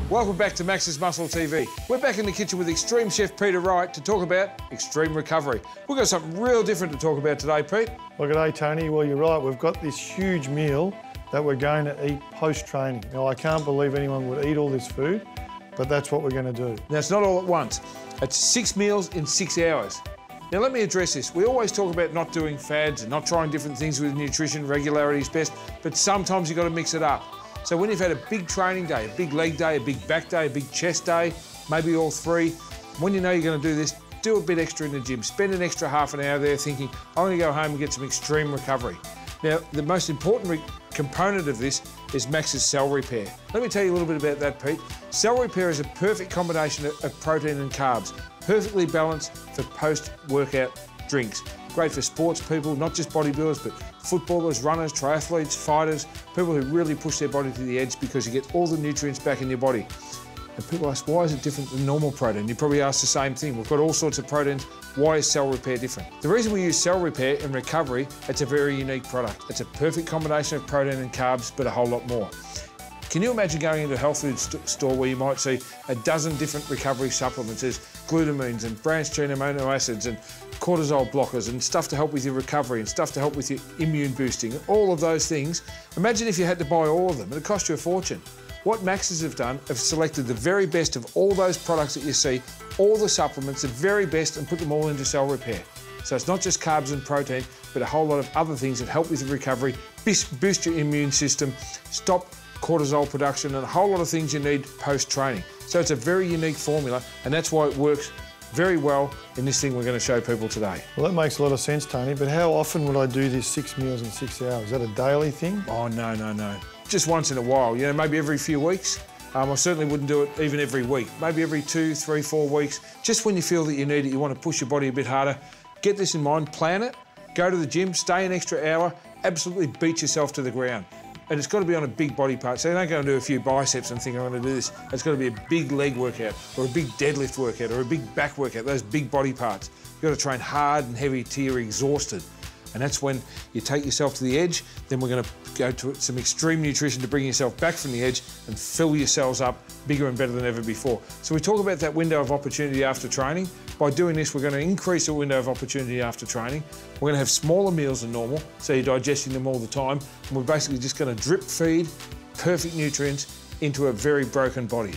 Welcome back to Max's Muscle TV. We're back in the kitchen with Extreme Chef Peter Wright to talk about extreme recovery. We've got something real different to talk about today, Pete. Well, g'day, Tony. Well, you're right. We've got this huge meal that we're going to eat post-training. Now, I can't believe anyone would eat all this food, but that's what we're going to do. Now, it's not all at once. It's 6 meals in 6 hours. Now, let me address this. We always talk about not doing fads and not trying different things with nutrition. Regularity is best, but sometimes you've got to mix it up. So when you've had a big training day, a big leg day, a big back day, a big chest day, maybe all three, when you know you're going to do this, do a bit extra in the gym. Spend an extra half an hour there thinking, I'm going to go home and get some extreme recovery. Now, the most important component of this is Max's cell repair. Let me tell you a little bit about that, Pete. Cell repair is a perfect combination of protein and carbs, perfectly balanced for post-workout drinks. Great for sports people, not just bodybuilders, but footballers, runners, triathletes, fighters, people who really push their body to the edge because you get all the nutrients back in your body. And people ask, why is it different than normal protein? You probably ask the same thing. We've got all sorts of proteins. Why is cell repair different? The reason we use cell repair in recovery, it's a very unique product. It's a perfect combination of protein and carbs, but a whole lot more. Can you imagine going into a health food store where you might see a dozen different recovery supplements? There's glutamines and branched-chain amino acids and cortisol blockers and stuff to help with your recovery and stuff to help with your immune boosting, all of those things. Imagine if you had to buy all of them. It'd cost you a fortune. What Max's have done, have selected the very best of all those products that you see, all the supplements, the very best, and put them all into cell repair. So it's not just carbs and protein, but a whole lot of other things that help with your recovery, boost your immune system, stop cortisol production, and a whole lot of things you need post-training. So it's a very unique formula, and that's why it works very well in this thing we're going to show people today. Well, that makes a lot of sense, Tony, but how often would I do this 6 meals in 6 hours? Is that a daily thing? Oh, no. Just once in a while, you know, maybe every few weeks. I certainly wouldn't do it even every week. Maybe every 2, 3, 4 weeks. Just when you feel that you need it, you want to push your body a bit harder. Get this in mind, plan it, go to the gym, stay an extra hour, absolutely beat yourself to the ground. And it's got to be on a big body part. So you don't go and do a few biceps and think, I'm going to do this. It's got to be a big leg workout or a big deadlift workout or a big back workout, those big body parts. You've got to train hard and heavy till you're exhausted. And that's when you take yourself to the edge. Then we're going to go to some extreme nutrition to bring yourself back from the edge and fill your cells up bigger and better than ever before. So we talk about that window of opportunity after training. By doing this, we're going to increase the window of opportunity after training. We're going to have smaller meals than normal, so you're digesting them all the time. And we're basically just going to drip feed perfect nutrients into a very broken body.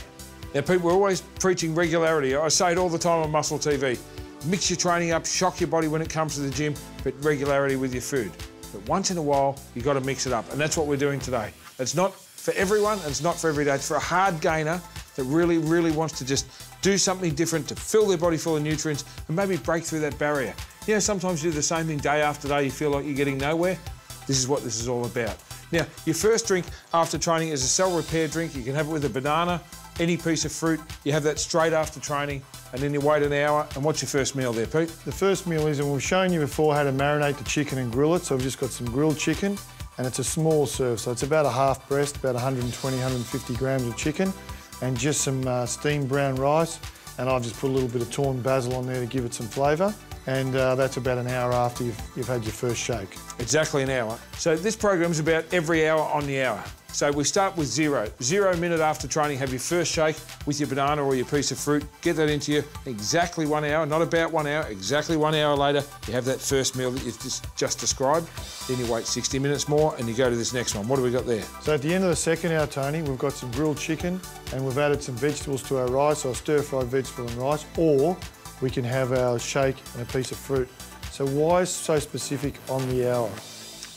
Now, Pete, we're always preaching regularity. I say it all the time on Muscle TV. Mix your training up, shock your body when it comes to the gym, but regularity with your food. But once in a while, you've got to mix it up, and that's what we're doing today. It's not for everyone, and it's not for every day. It's for a hard gainer that really, really wants to just do something different to fill their body full of nutrients and maybe break through that barrier. You know, sometimes you do the same thing day after day, you feel like you're getting nowhere. This is what this is all about. Now, your first drink after training is a cell repair drink. You can have it with a banana, any piece of fruit. You have that straight after training, and then you wait an hour. And what's your first meal there, Pete? The first meal is, and we've shown you before how to marinate the chicken and grill it, so we've just got some grilled chicken, and it's a small serve, so it's about a half breast, about 120, 150 grams of chicken, and just some steamed brown rice, and I've just put a little bit of torn basil on there to give it some flavour, and that's about an hour after you've had your first shake. Exactly an hour. So this program's about every hour on the hour. So we start with 0 minute after training, have your first shake with your banana or your piece of fruit, get that into you exactly 1 hour, not about 1 hour, exactly 1 hour later, you have that first meal that you've just described, then you wait 60 minutes more and you go to this next one. What do we got there? So at the end of the second hour, Tony, we've got some grilled chicken and we've added some vegetables to our rice, or stir-fried vegetable and rice, or we can have our shake and a piece of fruit. So why so specific on the hour?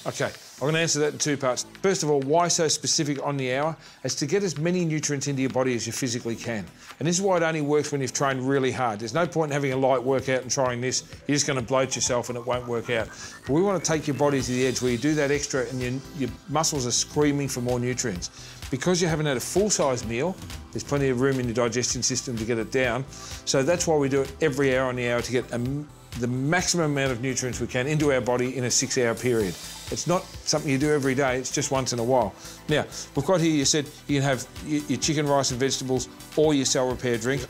Okay. I'm going to answer that in 2 parts. First of all, why so specific on the hour? It's to get as many nutrients into your body as you physically can. And this is why it only works when you've trained really hard. There's no point in having a light workout and trying this. You're just going to bloat yourself and it won't work out. But we want to take your body to the edge where you do that extra and your muscles are screaming for more nutrients. Because you haven't had a full-size meal, there's plenty of room in your digestion system to get it down. So that's why we do it every hour on the hour, to get the maximum amount of nutrients we can into our body in a 6-hour period. It's not something you do every day, it's just once in a while. Now, we've got here, you said you can have your chicken, rice and vegetables or your cell repair drink.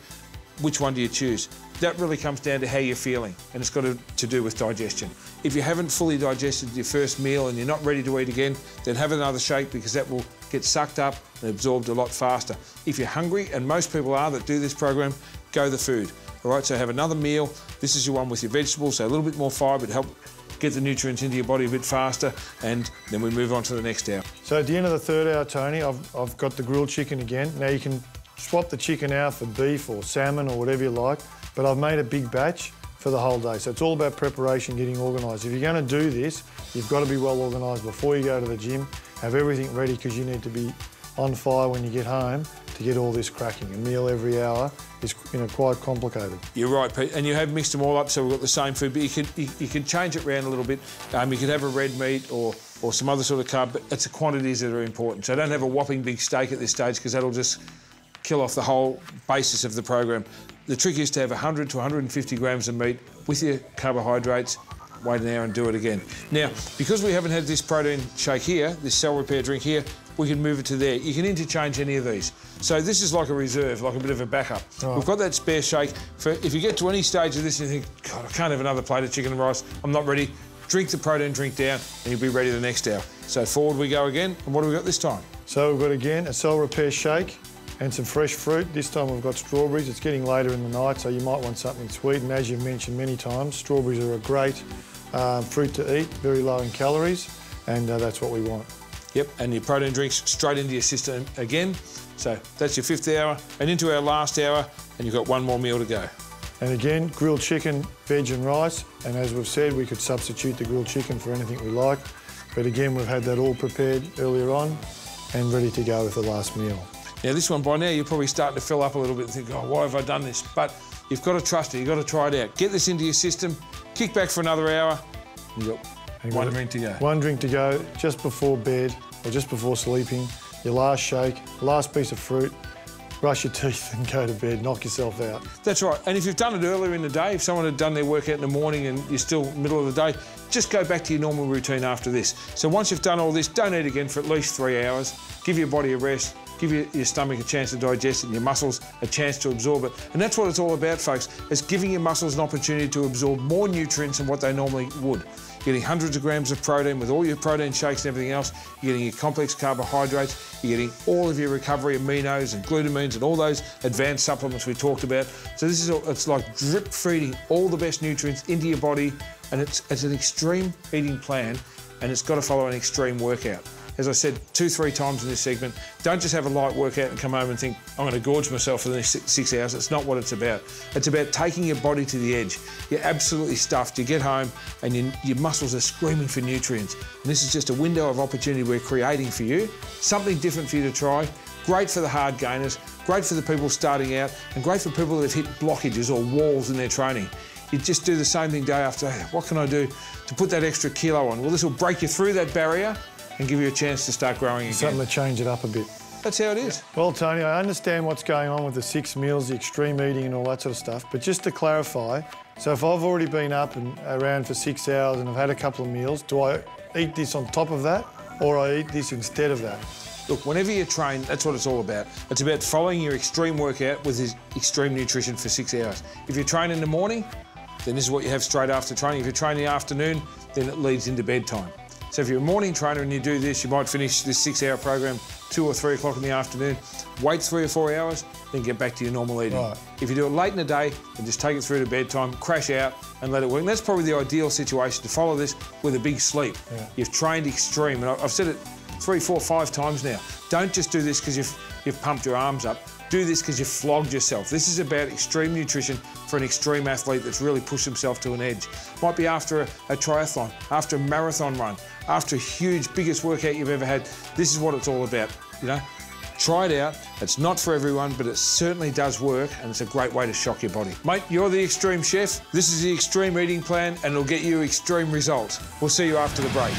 Which one do you choose? that really comes down to how you're feeling, and it's got to do with digestion. If you haven't fully digested your first meal and you're not ready to eat again, then have another shake, because that will get sucked up and absorbed a lot faster. If you're hungry, and most people are that do this program, go the food. All right, so have another meal. This is your one with your vegetables, so a little bit more fibre to help get the nutrients into your body a bit faster, and then we move on to the next hour. So at the end of the third hour, Tony, I've got the grilled chicken again. Now you can swap the chicken out for beef or salmon or whatever you like, but I've made a big batch for the whole day. So it's all about preparation, getting organised. If you're going to do this, you've got to be well organised before you go to the gym. Have everything ready, because you need to be on fire when you get home to get all this cracking. A meal every hour is, quite complicated. You're right, Pete, and you have mixed them all up, so we've got the same food, but you can change it around a little bit. You could have a red meat or some other sort of carb, but it's the quantities that are important. So don't have a whopping big steak at this stage, because that'll just kill off the whole basis of the program. The trick is to have 100 to 150 grams of meat with your carbohydrates, wait an hour and do it again. Now, because we haven't had this protein shake here, this cell repair drink here, we can move it to there. You can interchange any of these. So this is like a reserve, like a bit of a backup. Right. We've got that spare shake. For if you get to any stage of this and you think, God, I can't have another plate of chicken and rice, I'm not ready, drink the protein drink down and you'll be ready the next hour. So forward we go again, and what do we got this time? So we've got again a cell repair shake and some fresh fruit. This time we've got strawberries. It's getting later in the night, so you might want something sweet, and as you've mentioned many times, strawberries are a great fruit to eat, very low in calories, and that's what we want. Yep, and your protein drinks straight into your system again. So that's your fifth hour, and into our last hour, and you've got one more meal to go. And again, grilled chicken, veg and rice, and as we've said, we could substitute the grilled chicken for anything we like, but again, we've had that all prepared earlier on and ready to go with the last meal. Now this one, by now, you're probably starting to fill up a little bit and think, oh, why have I done this? But you've got to trust it, you've got to try it out. Get this into your system, kick back for another hour, and you've got one drink to go. One drink to go just before bed or just before sleeping. Your last shake, last piece of fruit, brush your teeth and go to bed, knock yourself out. That's right, and if you've done it earlier in the day, if someone had done their workout in the morning and you're still middle of the day, just go back to your normal routine after this. So once you've done all this, don't eat again for at least 3 hours. Give your body a rest, give your stomach a chance to digest it and your muscles a chance to absorb it. And that's what it's all about, folks, is giving your muscles an opportunity to absorb more nutrients than what they normally would. You're getting hundreds of grams of protein with all your protein shakes and everything else. You're getting your complex carbohydrates. You're getting all of your recovery aminos and glutamines and all those advanced supplements we talked about. So this is it's like drip feeding all the best nutrients into your body, and it's an extreme eating plan, and it's got to follow an extreme workout. As I said 2-3 times in this segment, don't just have a light workout and come home and think, I'm going to gorge myself for the next 6 hours. It's not what it's about. It's about taking your body to the edge. You're absolutely stuffed. You get home and your muscles are screaming for nutrients. And this is just a window of opportunity we're creating for you. Something different for you to try. Great for the hard gainers, great for the people starting out, and great for people that have hit blockages or walls in their training. You just do the same thing day after day. What can I do to put that extra kilo on? Well, this will break you through that barrier and give you a chance to start growing again. Something to change it up a bit. That's how it is. Well, Tony, I understand what's going on with the 6 meals, the extreme eating and all that sort of stuff, but just to clarify, so if I've already been up and around for 6 hours and I've had a couple of meals, do I eat this on top of that, or I eat this instead of that? Look, whenever you train, that's what it's all about. It's about following your extreme workout with this extreme nutrition for 6 hours. If you train in the morning, then this is what you have straight after training. If you train in the afternoon, then it leads into bedtime. So if you're a morning trainer and you do this, you might finish this 6-hour program 2 or 3 o'clock in the afternoon, wait 3 or 4 hours, then get back to your normal eating. Right. If you do it late in the day, then just take it through to bedtime, crash out and let it work. And that's probably the ideal situation, to follow this with a big sleep. Yeah. You've trained extreme, and I've said it 3, 4, 5 times now. Don't just do this because you've pumped your arms up. Do this because you've flogged yourself. This is about extreme nutrition for an extreme athlete that's really pushed himself to an edge. Might be after a triathlon, after a marathon run, after a huge, biggest workout you've ever had. This is what it's all about, you know? Try it out. It's not for everyone, but it certainly does work, and it's a great way to shock your body. Mate, you're the extreme chef. This is the extreme eating plan, and it'll get you extreme results. We'll see you after the break.